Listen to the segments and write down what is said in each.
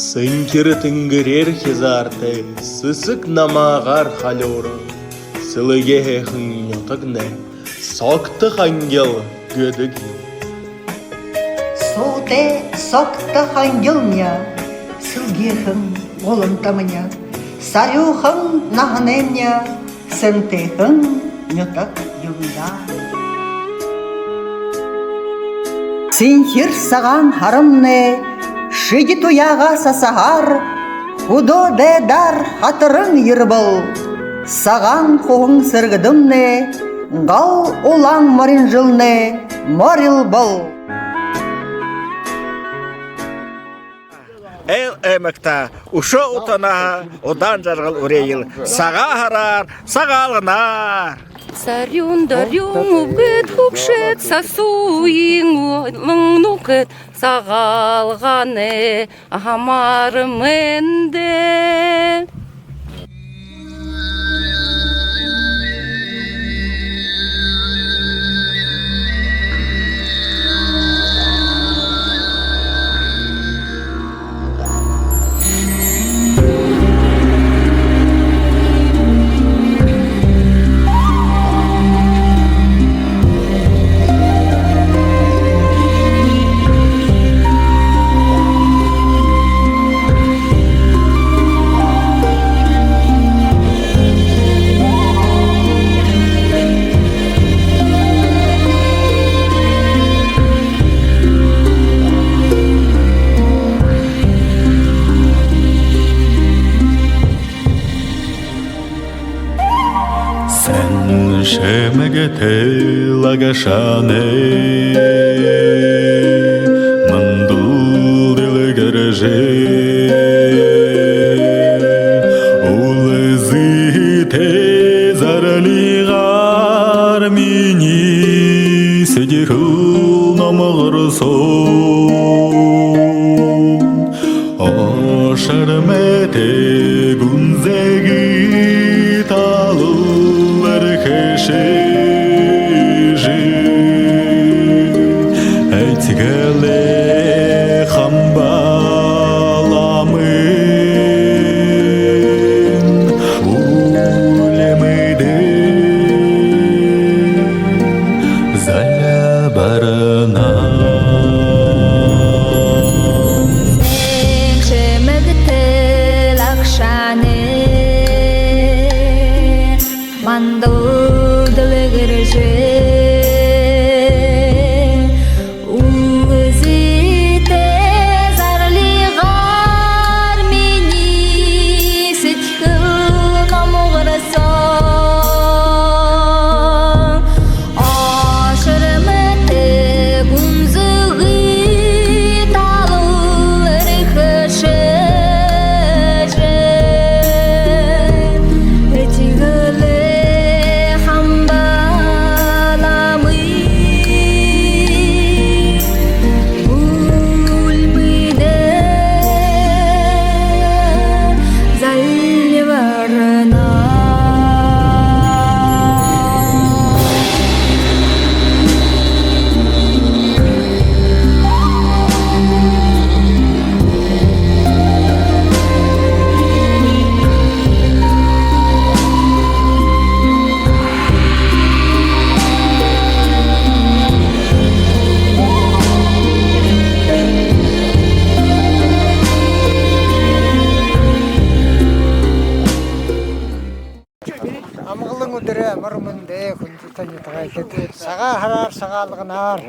Сынкер тынгырер хизарты, сысык намағар халоры, сылыге хехын йотыгне, соқтық ангел гөдік. Соте соқтық ангелня, сылгехын олынтамыня, сарюхын нағынемня, сынтехын йотық юлда. Синхир саған харымне, шиги туяға сасағар, худо дедар хатырын ербыл, саған қоғын сыргыдымне, ғал олаң марин жылне, марил бұл. Эл эмекта ушо утана одан жаргыл урейил сага харар сагалгынар Сарюн дарюн убгет хупшет сасуин лыңнукет сагалгане амар менде. Шемегете лагашане мандул дилегареже улезите заралигар мини седирул намагрсо ошармете гунзеги талу Этигеле хамбаламын улемейде заля барана Шемегте лакшане мандо Саға харар, сағалғынар.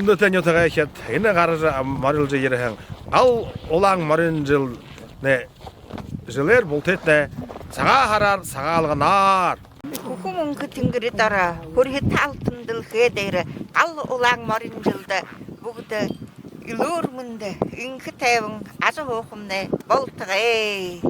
Өрнөтен ятага хет эне гаража марилжа ерехан ал улаң марин жыл не жилер бултетне сага харар сагаалганар Хукумун кытынгыры дара хөрхе талтындыл хедере ал улаң марин жылда бүгдө илур мынды инки тавын азы хохумне болтыгай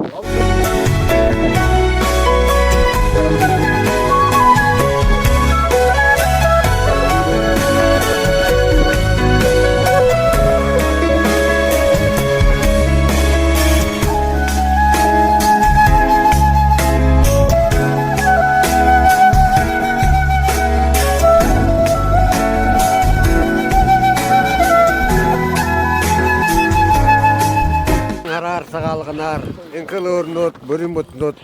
Сагалганар, инкелөрнөт, бүримөтнөт,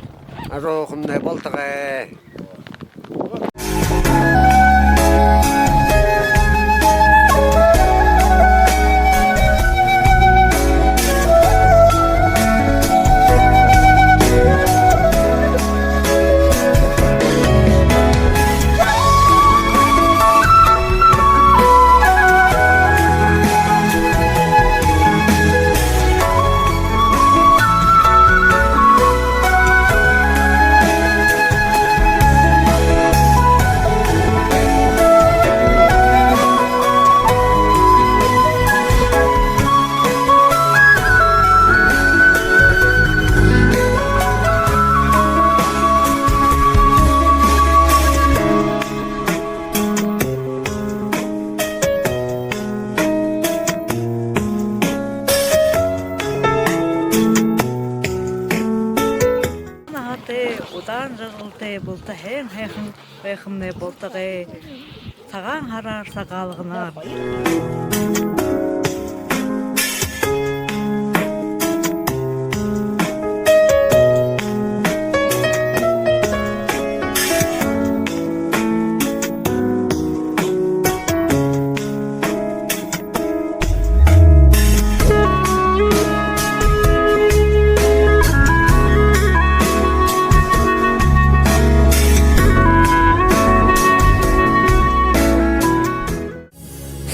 ажохумнай болтагай. Удан жагылты болта хэм хэхмне болтагай саган харар сагалгынар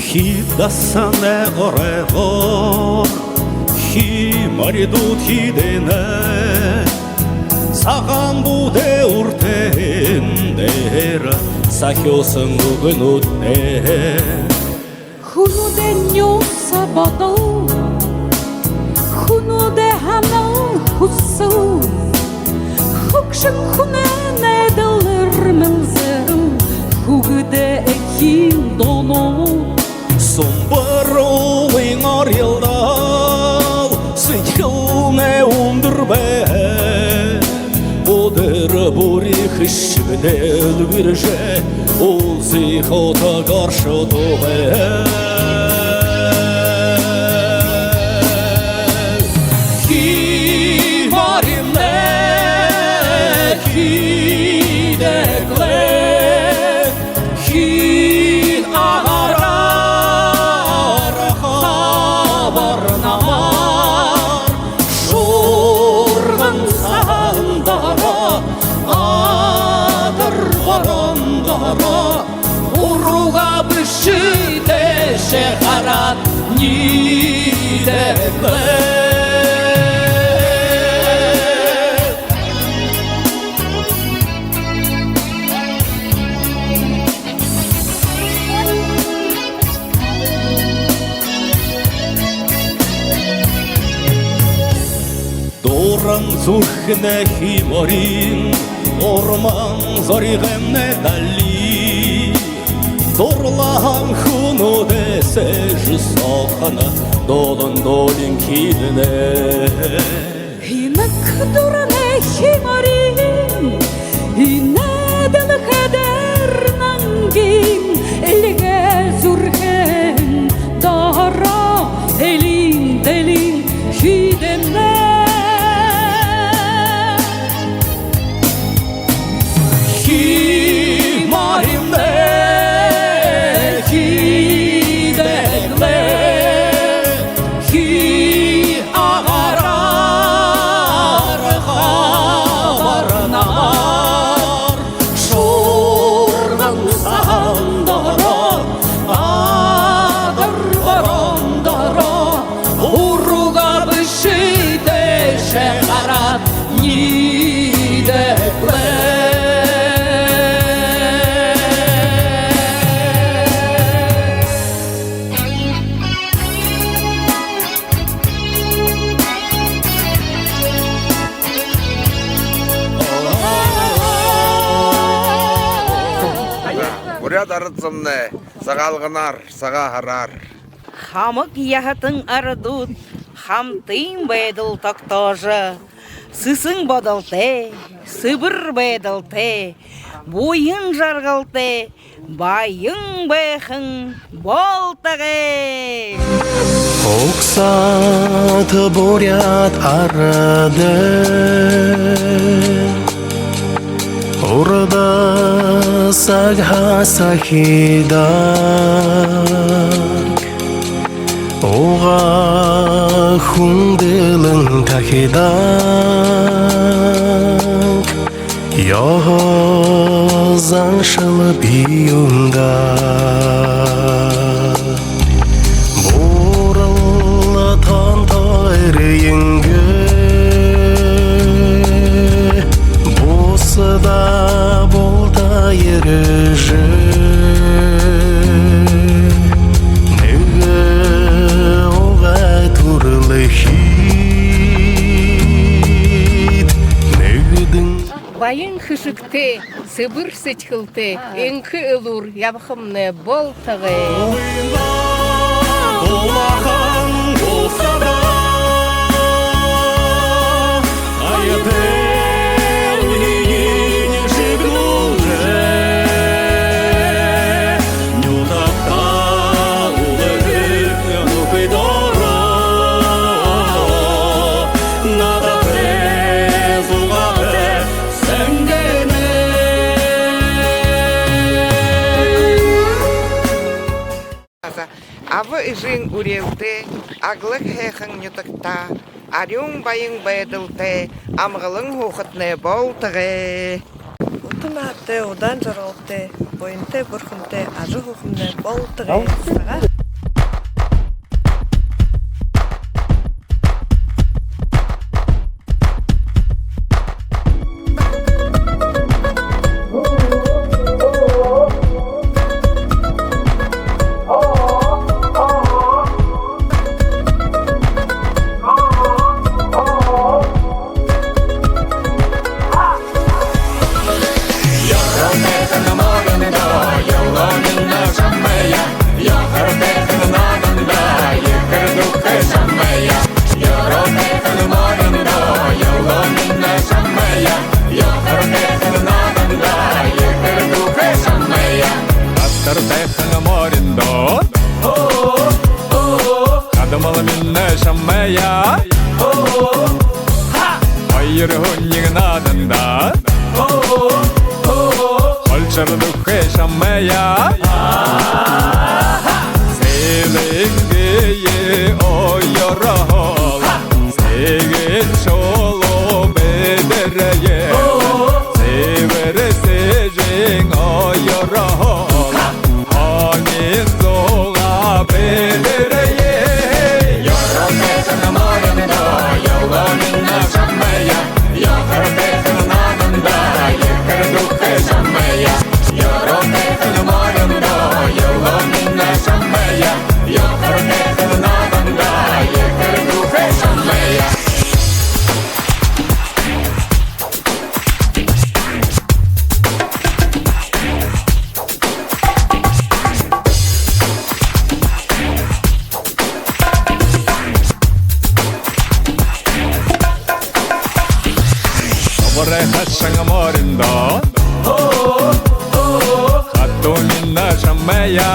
Хидасане орего, хи маридут хидене, саган буде уртендера, сахёсын үгінутне. Хунуде нюса бодол, хунуде ханал хусу, хукшын хунене дылыр мылзыру, хугде экин дону. Сумбарулың арелдал, сынхылне ундырбе, Одыр бурих ішвдел вирже, ол зихота гаршо добе. Ки маримне, ки декле, ки агара, Уруга бышите шехарат нидекле. Доран зүрхнэ химорин, орман зоригэмнэ дали. Дорлахан хунудэсэ жусохана, долан долин киднэ. Хинак дуране химарин, инэдэл хедер нангин, элге зүрхэн дара, элин делин хидэнэ. Шурдан сағанда дарыцымны, сағалғынар, саға харар. Хамык яхатын арадут, хамтын бэдл токтожа. Сысың бодалте, сыбыр бэдалте, бойын жаргалте, байың бэхын болтаге. Оксаты бурят арады, Орда сагха сахида, Оға хундылың тахида, Йозан шылы биюнда. Борылы тантайры еңгі, Босыда болта ережі, Байын хышыкты, сыбыр сычкылты, энкі ылур, ябхымны болтығы. Олахан болса да, аятел үйін жігнулды. Нютақта улығы нұқидора, надаты зұлғаты сәңгені. Авы ижин уревды, аглык хэхын нютыкта, арюң байың байдылты, амғылың хухытны болтығы. Утын аты, одан жаралты, бойынты, бұрхынты, ажы хухымны болтығы. Саға. Аттыртайқыңа мориндо, қадымалы міні шаммая, айыр хүннігін адында, қолчырдыққа шаммая, сейліңгeye ойырағыл, сегін шолу бедірeye, севері сежің ойырағыл. Хашаңа моринда, хатунина шаммая,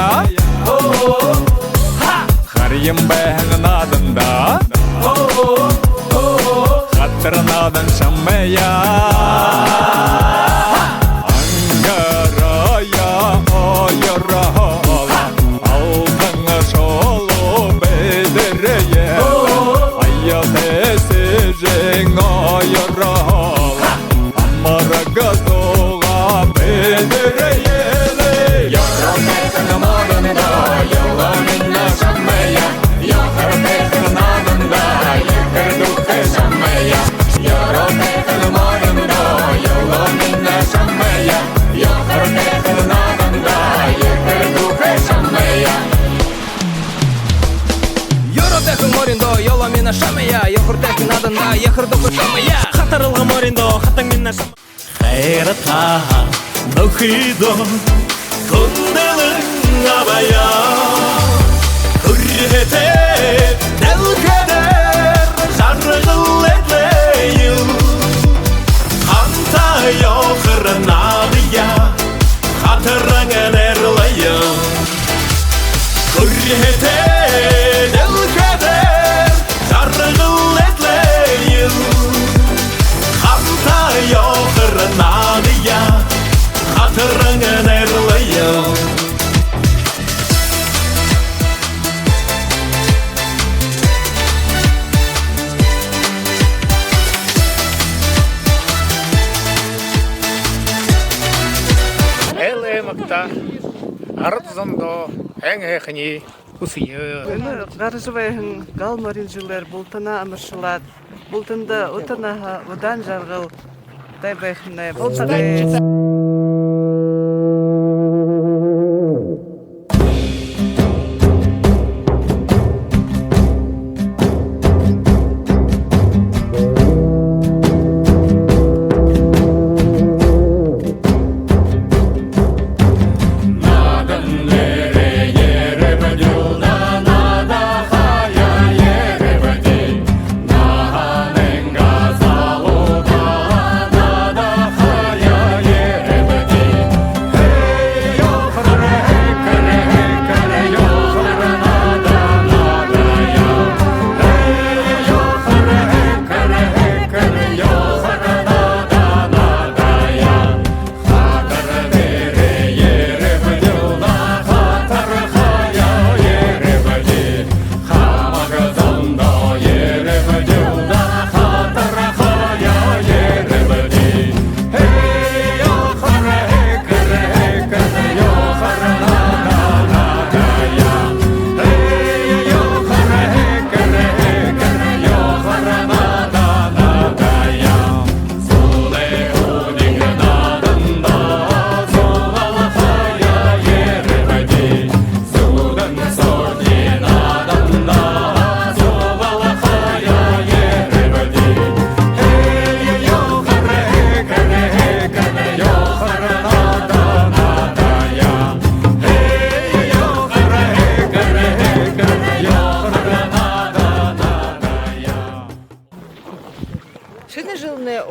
харим бэхэн адында, хаттырнадан шаммая, ангарая ойырахала, алтыңа шолу бедірeye, айяты сежің ойырахала. Марагазоға бедірейелі, яқыртайқын морында, елғанына шаммая, яқыртайқын адында, екір дұқы шаммая, яқыртайқын морында, елғанына шаммая, яқыртайқын адында, екір дұқы шаммая. Яқыртайқын морында, елғанына шаммая, яқыртайқын адында, екір дұқы шаммая. Хатарылға морында, хатың минна шаммая. Хайрата, нөхидо, күнді абая Хүрхэтэ дэлгэдэр жаргал эдлэйл Хамта ёхрнадия хатранgan эрлэйл Хүрхэтэ дэлгэдэр жаргал эдлэйл Хамта ёхрнадия хатранgan эрлэйл ард зондо хэнгэхний үсийэ Гаржвайхан гал морин жилэр бултана амаршулат бултанда утанаха удан жаргал тайбэхнэ бултагай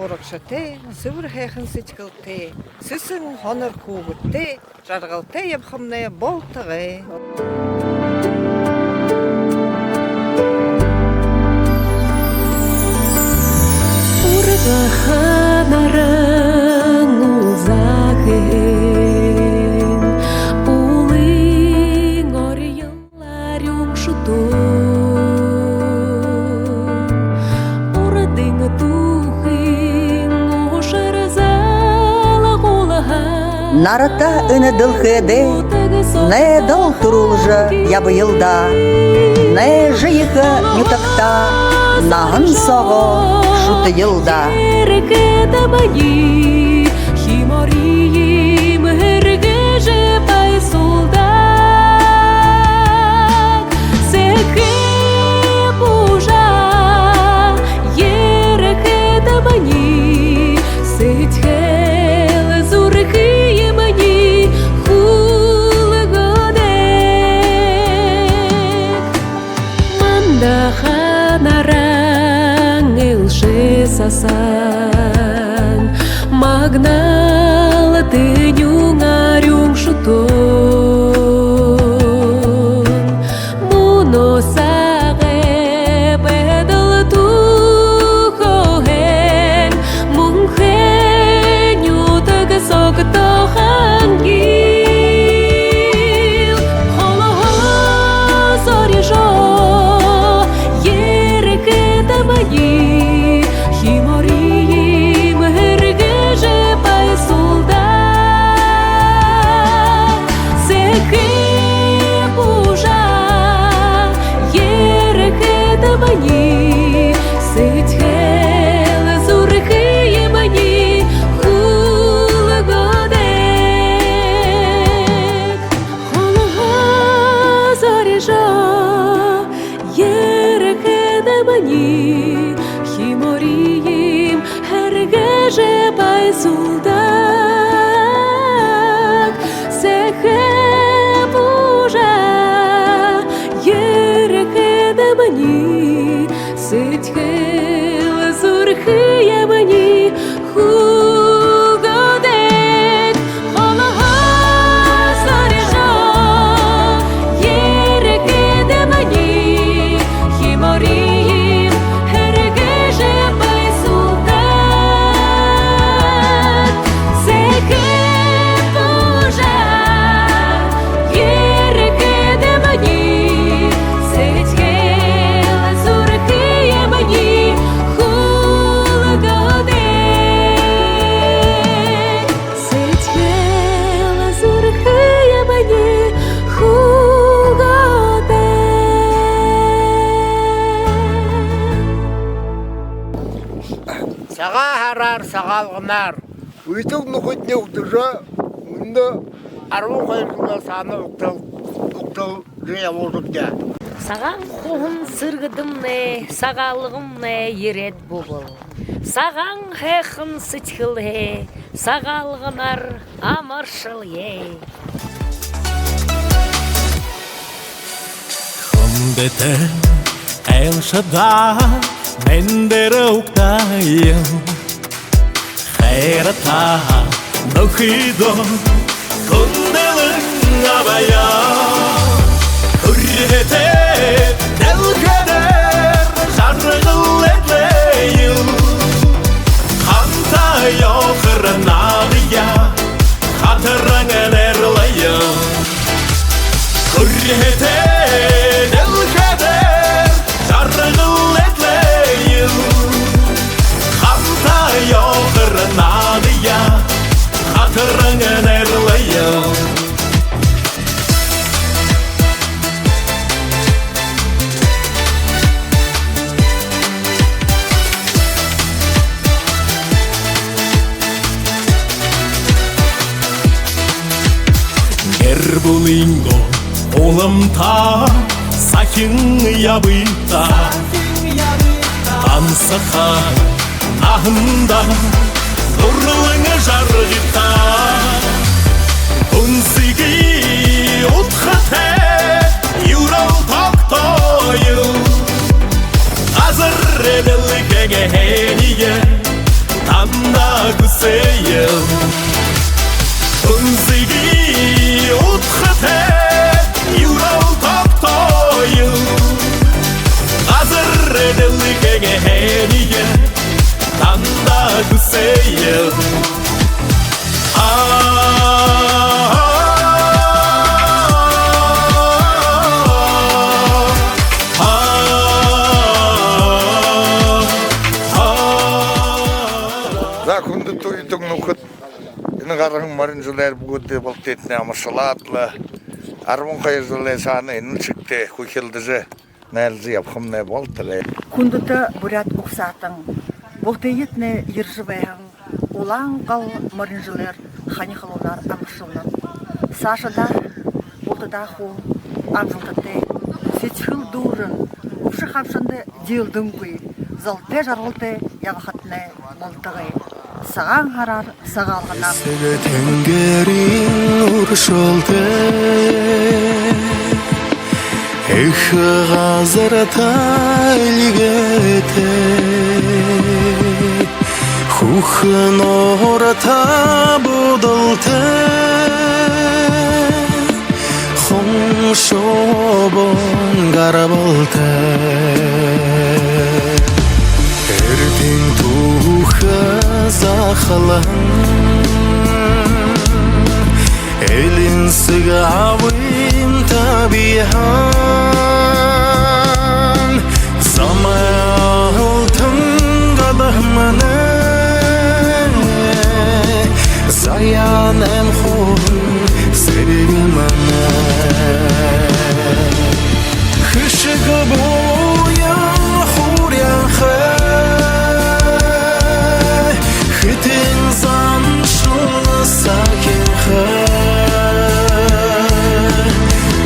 урагшатэй сүвэр хайхан сэтгэлтэй сүсэн хонор хүүгдтэй жаргалтай явхамнэ болтгай Урагаханаран улзахын улын орьялар юмшуту Нарата ынадыл хэдэ, не дал турулжа ябыйылда, не жиыха нютакта, нахын соғы шутыйылда. Сасан магнал тынюнгарюң шутон муносаге бедал тухоhen мунхен ютаг согтохангил холо сорижо ерекетамаги Химорим хергеже пай солдат сага харар сагаалганаар үйдэг нөхөдний өгдөрөө өндө 12 жыл саны өгдөл явуулдя. Саған құғын сыргыдымне, сағалығымне ерет бұбыл. Саған хәқын сычхыле, сағалғынар амаршыл е. Хүмбеті әлшіда мендері ұқтайым. Хайрата нұхидо күнделің абая. Үргете дәлгедер жарғыл етлейім. Қантай оқырын ағия қатырыңын әрлейім. Үргете дәлгедер жарғыл етлейім. Қантай оқырын ағия қатырыңын әрлейім. Буlingo olamta sakin yabita Ansaka ahında nurluğuna jargita Unsigi utkate yural taktoyu Azır edelikege heniye tanda kuseyim Unsigi utkhate yural taktoyu Azır edelikege heniye tanda kuseyim Kundu tuyduk nukut ini garang marin zuler bugudde baltetne amashalatla arvon kayır zuler sana inin çıktı kukildize nælzi yapxımne baltale Kunduta бурят уксатың Бұқтайетне ержіваяң Улаң қал маринжилер ханихалулар амшылар Сашадар бұлтыдаху амжылтыте Сечхыл дурын Ұпшы қапшынды дейлдің көй Залте жарылты явахатне болтығы Саған харар сағалғанам Сігі тәңгерін ұршылды Эхі ғазыр тайлігеті Хухын орта бұдылты Құң шобын ғарабылты Эртең тухы захылын Элин сығауын табихан Замалтын қалымыны Заян әмхуын сіргіміні Күшігі бойы хурян Хытын замшылы сакен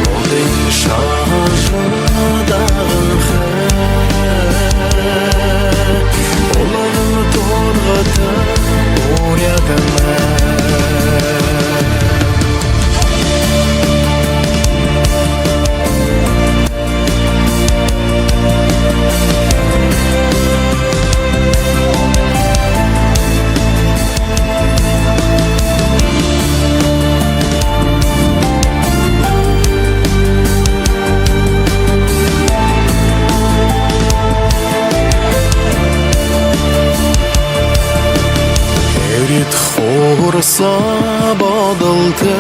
Олдың шажыдағын Олығын торғыты орядымы Хорса бадылты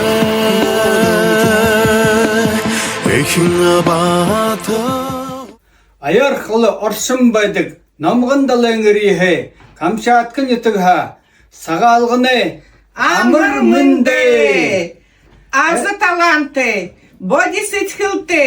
Экин баты Аяр қылы оршым байдық Намғындал әңірихе Камшаткын етіға Сағалғыны Амыр мүнде Азы таланты Боди сетхілті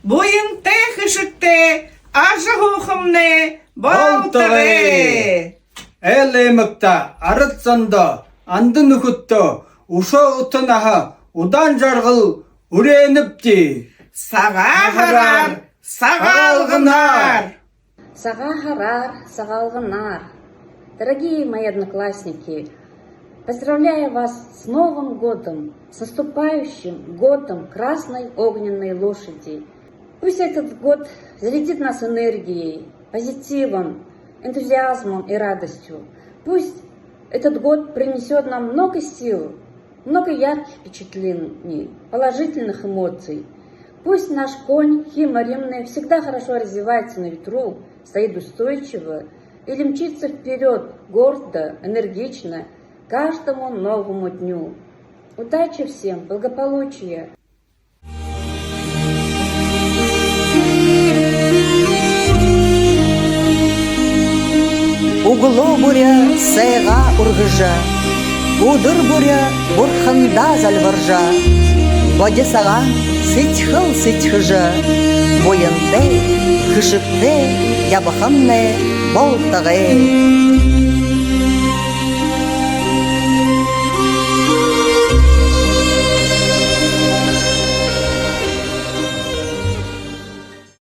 Бойынты хышыкты Ажы хухымны Болтығы Элемекта арытсанда анды нөхөттө ушоғытынаха удан жарғыл үреніпті. Саға харар, сағалғынар. Сага харар, сагалганар. Дорогие мои одноклассники, поздравляю вас с Новым годом, с наступающим годом Красной Огненной Лошади. Пусть этот год зарядит нас энергией, позитивом, энтузиазмом и радостью. Пусть этот год принесет нам много сил, много ярких впечатлений, положительных эмоций. Пусть наш конь Хима Римный всегда хорошо развивается на ветру, стоит устойчиво или мчится вперед гордо, энергично, каждому новому дню. Удачи всем, благополучия! Угло буря сайга ургыжа, удыр буря бурханда залваржа, боде саган ситхыл ситхыжа, бойынды, хышыпты, ябаханны, болтығы.